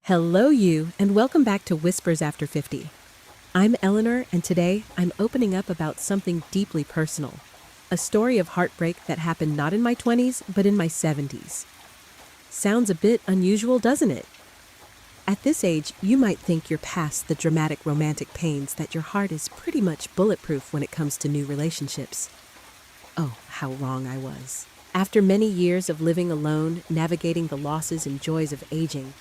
Hello, you, and welcome back to Whispers After 50. I'm Eleanor, and today I'm opening up about something deeply personal, a story of heartbreak that happened not in my 20s, but in my 70s. Sounds a bit unusual, doesn't it? At this age, you might think you're past the dramatic romantic pains, that your heart is pretty much bulletproof when it comes to new relationships. Oh, how wrong I was. After many years of living alone, navigating the losses and joys of aging,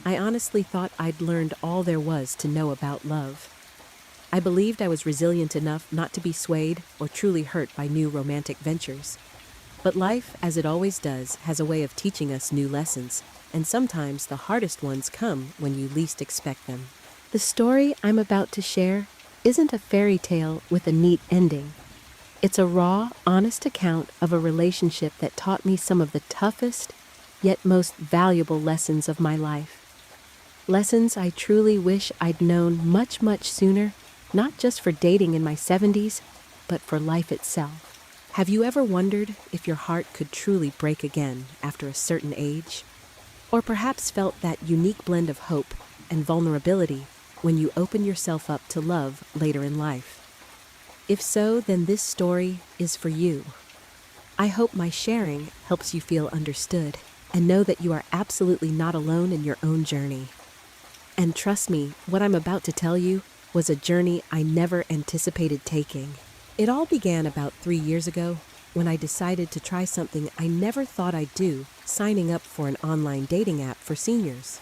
I honestly thought I'd learned all there was to know about love. I believed I was resilient enough not to be swayed or truly hurt by new romantic ventures. But life, as it always does, has a way of teaching us new lessons, and sometimes the hardest ones come when you least expect them. The story I'm about to share isn't a fairy tale with a neat ending. It's a raw, honest account of a relationship that taught me some of the toughest, yet most valuable lessons of my life. Lessons I truly wish I'd known much, much sooner, not just for dating in my 70s, but for life itself. Have you ever wondered if your heart could truly break again after a certain age? Or perhaps felt that unique blend of hope and vulnerability when you open yourself up to love later in life? If so, then this story is for you. I hope my sharing helps you feel understood and know that you are absolutely not alone in your own journey. And trust me, what I'm about to tell you was a journey I never anticipated taking. It all began about 3 years ago when I decided to try something I never thought I'd do, signing up for an online dating app for seniors.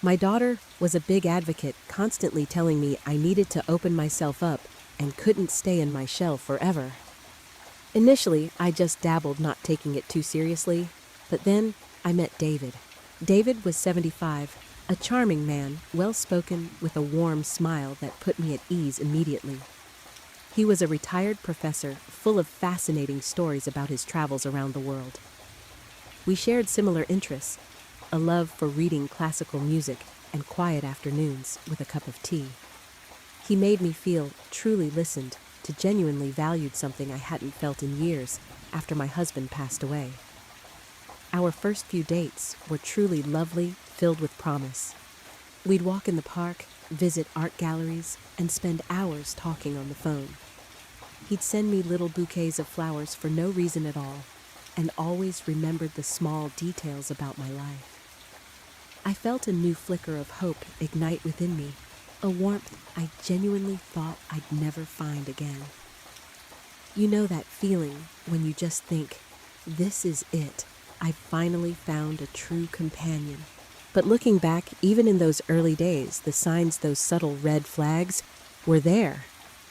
My daughter was a big advocate, constantly telling me I needed to open myself up and couldn't stay in my shell forever. Initially, I just dabbled, not taking it too seriously, but then I met David. David was 75. A charming man, well-spoken, with a warm smile that put me at ease immediately. He was a retired professor, full of fascinating stories about his travels around the world. We shared similar interests, a love for reading classical music and quiet afternoons with a cup of tea. He made me feel truly listened to, genuinely valued, something I hadn't felt in years after my husband passed away. Our first few dates were truly lovely, filled with promise. We'd walk in the park, visit art galleries, and spend hours talking on the phone. He'd send me little bouquets of flowers for no reason at all, and always remembered the small details about my life. I felt a new flicker of hope ignite within me, a warmth I genuinely thought I'd never find again. You know that feeling when you just think, this is it. I finally found a true companion. But looking back, even in those early days, the signs, those subtle red flags, were there.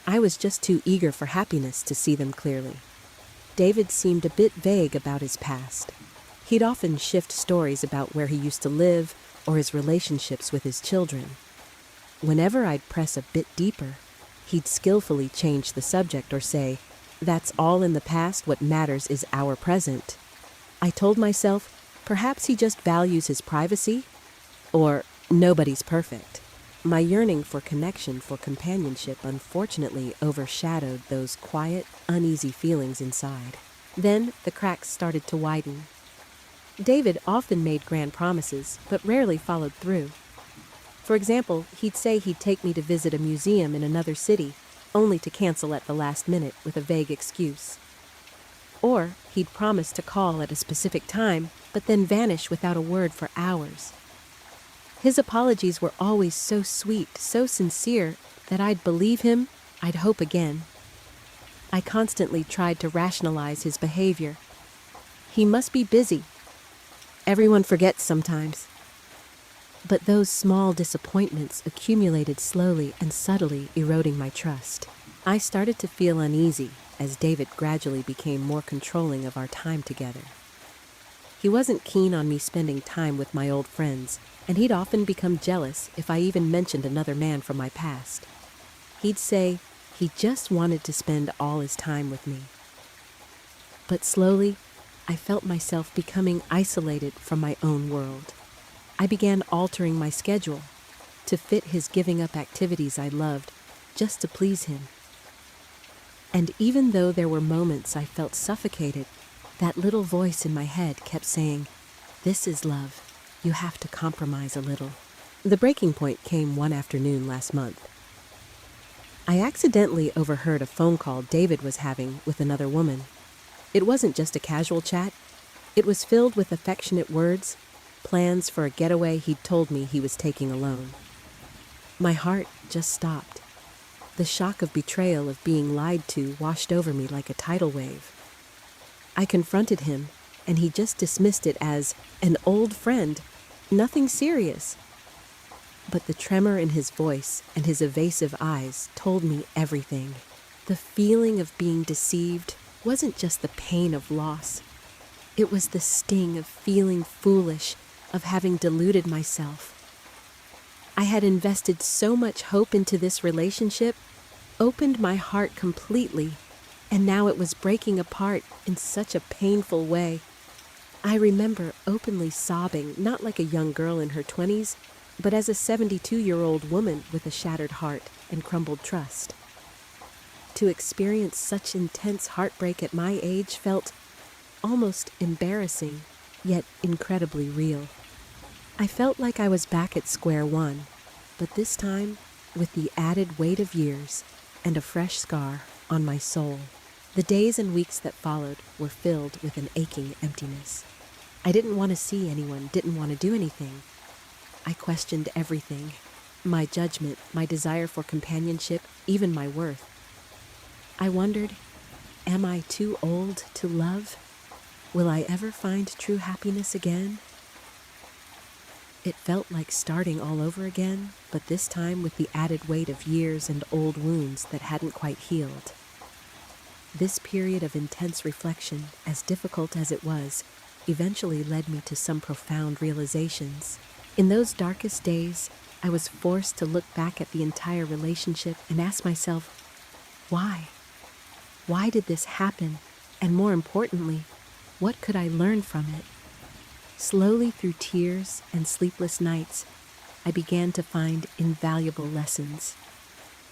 I was just too eager for happiness to see them clearly. David seemed a bit vague about his past. He'd often shift stories about where he used to live or his relationships with his children. Whenever I'd press a bit deeper, he'd skillfully change the subject or say, "That's all in the past, what matters is our present." I told myself, perhaps he just values his privacy, or nobody's perfect. My yearning for connection, for companionship, unfortunately overshadowed those quiet, uneasy feelings inside. Then the cracks started to widen. David often made grand promises, but rarely followed through. For example, he'd say he'd take me to visit a museum in another city, only to cancel at the last minute with a vague excuse. Or he'd promise to call at a specific time, but then vanish without a word for hours. His apologies were always so sweet, so sincere, that I'd believe him, I'd hope again. I constantly tried to rationalize his behavior. He must be busy. Everyone forgets sometimes. But those small disappointments accumulated slowly and subtly, eroding my trust. I started to feel uneasy as David gradually became more controlling of our time together. He wasn't keen on me spending time with my old friends, and he'd often become jealous if I even mentioned another man from my past. He'd say he just wanted to spend all his time with me. But slowly, I felt myself becoming isolated from my own world. I began altering my schedule to fit his giving up activities I loved, just to please him. And even though there were moments I felt suffocated, that little voice in my head kept saying, "This is love. You have to compromise a little." The breaking point came one afternoon last month. I accidentally overheard a phone call David was having with another woman. It wasn't just a casual chat. It was filled with affectionate words, plans for a getaway he'd told me he was taking alone. My heart just stopped. The shock of betrayal of being lied to washed over me like a tidal wave. I confronted him, and he just dismissed it as an old friend, nothing serious. But the tremor in his voice and his evasive eyes told me everything. The feeling of being deceived wasn't just the pain of loss. It was the sting of feeling foolish, of having deluded myself. I had invested so much hope into this relationship, opened my heart completely, and now it was breaking apart in such a painful way. I remember openly sobbing, not like a young girl in her 20s, but as a 72-year-old woman with a shattered heart and crumbled trust. To experience such intense heartbreak at my age felt almost embarrassing, yet incredibly real. I felt like I was back at square one, but this time with the added weight of years and a fresh scar on my soul. The days and weeks that followed were filled with an aching emptiness. I didn't want to see anyone, didn't want to do anything. I questioned everything, my judgment, my desire for companionship, even my worth. I wondered, am I too old to love? Will I ever find true happiness again? It felt like starting all over again, but this time with the added weight of years and old wounds that hadn't quite healed. This period of intense reflection, as difficult as it was, eventually led me to some profound realizations. In those darkest days, I was forced to look back at the entire relationship and ask myself, why? Why did this happen? And more importantly, what could I learn from it? Slowly through tears and sleepless nights, I began to find invaluable lessons.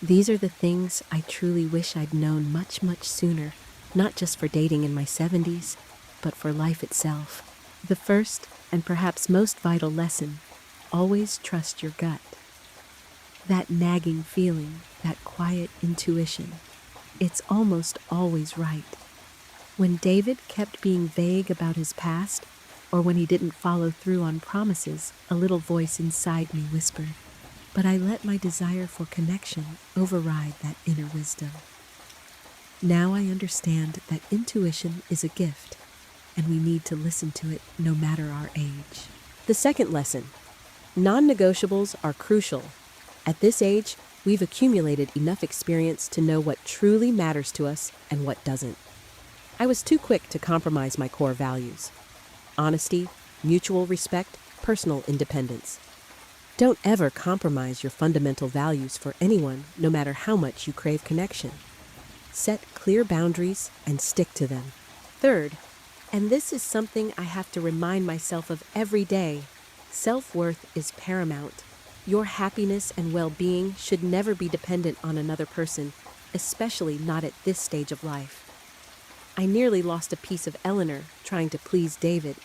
These are the things I truly wish I'd known much, much sooner, not just for dating in my 70s, but for life itself. The first and perhaps most vital lesson: always trust your gut. That nagging feeling, that quiet intuition, it's almost always right. When David kept being vague about his past, or when he didn't follow through on promises, a little voice inside me whispered, but I let my desire for connection override that inner wisdom. Now I understand that intuition is a gift, and we need to listen to it no matter our age. The second lesson: non-negotiables are crucial. At this age, we've accumulated enough experience to know what truly matters to us and what doesn't. I was too quick to compromise my core values: honesty, mutual respect, personal independence. Don't ever compromise your fundamental values for anyone, no matter how much you crave connection. Set clear boundaries and stick to them. Third, and this is something I have to remind myself of every day, self-worth is paramount. Your happiness and well-being should never be dependent on another person, especially not at this stage of life. I nearly lost a piece of Eleanor trying to please David,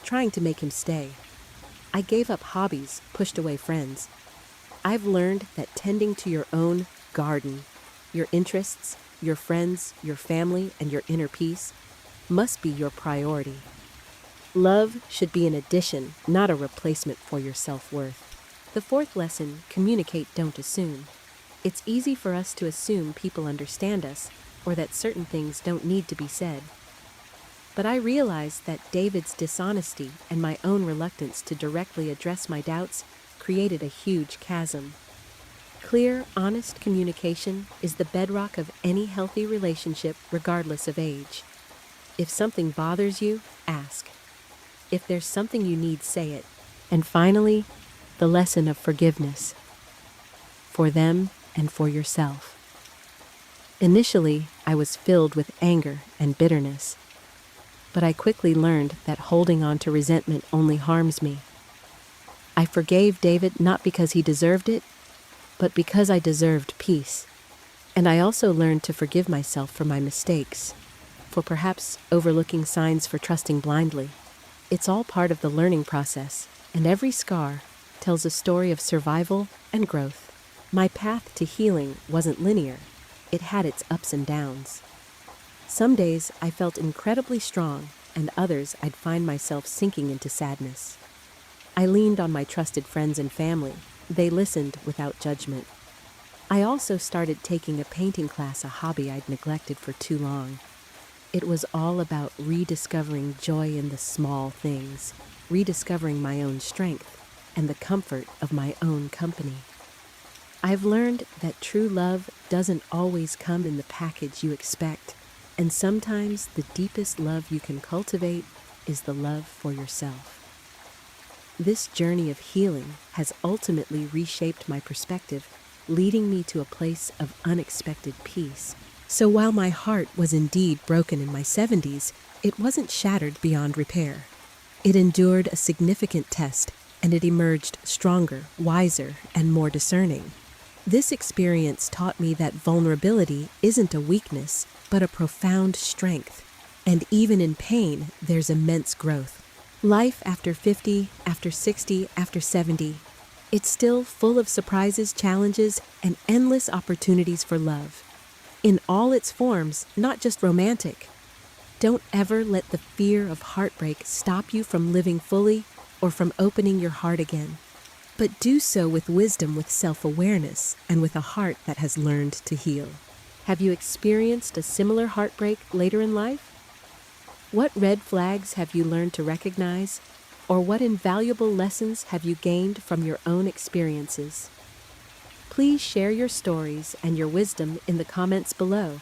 trying to make him stay. I gave up hobbies, pushed away friends. I've learned that tending to your own garden, your interests, your friends, your family, and your inner peace must be your priority. Love should be an addition, not a replacement for your self-worth. The fourth lesson: communicate, don't assume. It's easy for us to assume people understand us, or that certain things don't need to be said. But I realized that David's dishonesty and my own reluctance to directly address my doubts created a huge chasm. Clear, honest communication is the bedrock of any healthy relationship, regardless of age. If something bothers you, ask. If there's something you need, say it. And finally, the lesson of forgiveness. For them and for yourself. Initially, I was filled with anger and bitterness, but I quickly learned that holding on to resentment only harms me. I forgave David not because he deserved it, but because I deserved peace. And I also learned to forgive myself for my mistakes, for perhaps overlooking signs, for trusting blindly. It's all part of the learning process, and every scar, tells a story of survival and growth. My path to healing wasn't linear. It had its ups and downs. Some days I felt incredibly strong, and others I'd find myself sinking into sadness. I leaned on my trusted friends and family. They listened without judgment. I also started taking a painting class, a hobby I'd neglected for too long. It was all about rediscovering joy in the small things, rediscovering my own strength, and the comfort of my own company. I've learned that true love doesn't always come in the package you expect, and sometimes the deepest love you can cultivate is the love for yourself. This journey of healing has ultimately reshaped my perspective, leading me to a place of unexpected peace. So while my heart was indeed broken in my 70s, it wasn't shattered beyond repair. It endured a significant test, and it emerged stronger, wiser, and more discerning. This experience taught me that vulnerability isn't a weakness, but a profound strength. And even in pain, there's immense growth. Life after 50, after 60, after 70, it's still full of surprises, challenges, and endless opportunities for love. In all its forms, not just romantic. Don't ever let the fear of heartbreak stop you from living fully or from opening your heart again. But do so with wisdom, with self-awareness, and with a heart that has learned to heal. Have you experienced a similar heartbreak later in life? What red flags have you learned to recognize? Or what invaluable lessons have you gained from your own experiences? Please share your stories and your wisdom in the comments below.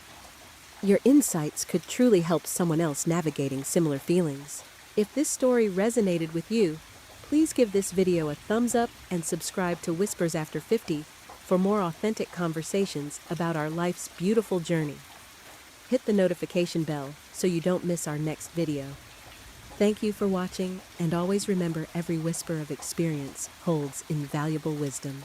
Your insights could truly help someone else navigating similar feelings. If this story resonated with you, please give this video a thumbs up and subscribe to Whispers After 50 for more authentic conversations about our life's beautiful journey. Hit the notification bell so you don't miss our next video. Thank you for watching, and always remember, every whisper of experience holds invaluable wisdom.